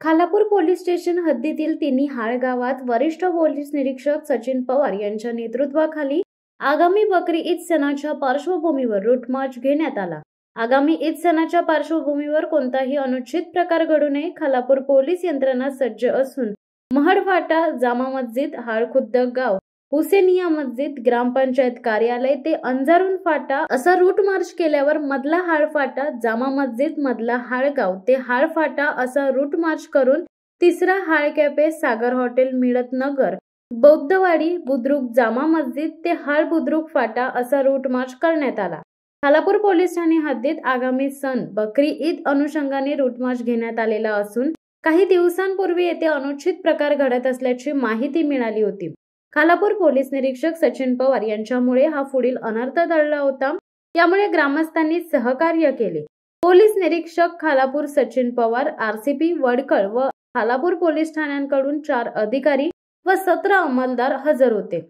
Khalapur police station हद्दीतील तिन्हीहाळ गावात वरिष्ठ पोलीस निरीक्षक सचिन पवार यांच्या नेतृत्वाखाली आगामी बकरी ईद सणाच्या पार्श्वभूमीवर रूट मार्च घेण्यात आला। आगामी ईद सणाच्या पार्श्वभूमीवर कोणताही अनुचित प्रकार घडू नये, खालापूर पोलीस यंत्रणा सज्ज असून महड फाटा, जामा मस्जिद, हाळखुद्द गाव, हुसेनिया मस्जिद, ग्रामपंचायत कार्यालय ते अंजारून फाटा असा रूट मार्च केल्यावर मधला हाळ फाटा, जामा मस्जिद, मधला हाळगाव ते हाळ फाटा असा रूट मार्च करून तिसरा हाळ कॅफे, सागर हॉटेल, मिळत नगर, बौद्धवाडी, बुद्रुक, जामा मस्जिद ते हाळ बुद्रुक फाटा असा रूट मार्च करण्यात आला। खालापूर पोलीस ठाणे हद्दीत आगामी सण बकरी ईद अनुषंगाने रूट मार्च घेण्यात आलेला असून काही दिवसांपूर्वी येथे अनुचित प्रकार घडत असल्याची माहिती मिळाली होती। खालापूर पोलीस निरीक्षक सचिन पवार यांच्यामुळे हा पुढील अनर्थ टळला होता। यामुळे ग्रामस्थांनी सहकार्य केले। पोलीस निरीक्षक खालापूर सचिन पवार, आरसीपी वडकळ व खालापूर पोलीस ठाण्यांकडून 4 अधिकारी व 17 अंमलदार हजर होते।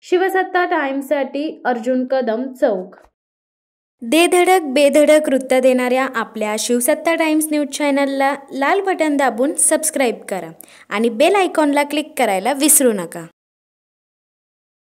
शिवसत्ता टाइम्ससाठी अर्जुन कदम, चौक। दे धडक बेधडक वृत्त देणाऱ्या आपल्या शिवसत्ता टाइम्स न्यूज चॅनलला लाल बटन दाबून सबस्क्राईब करा आणि बेल आयकॉनला क्लिक करायला विसरू नका।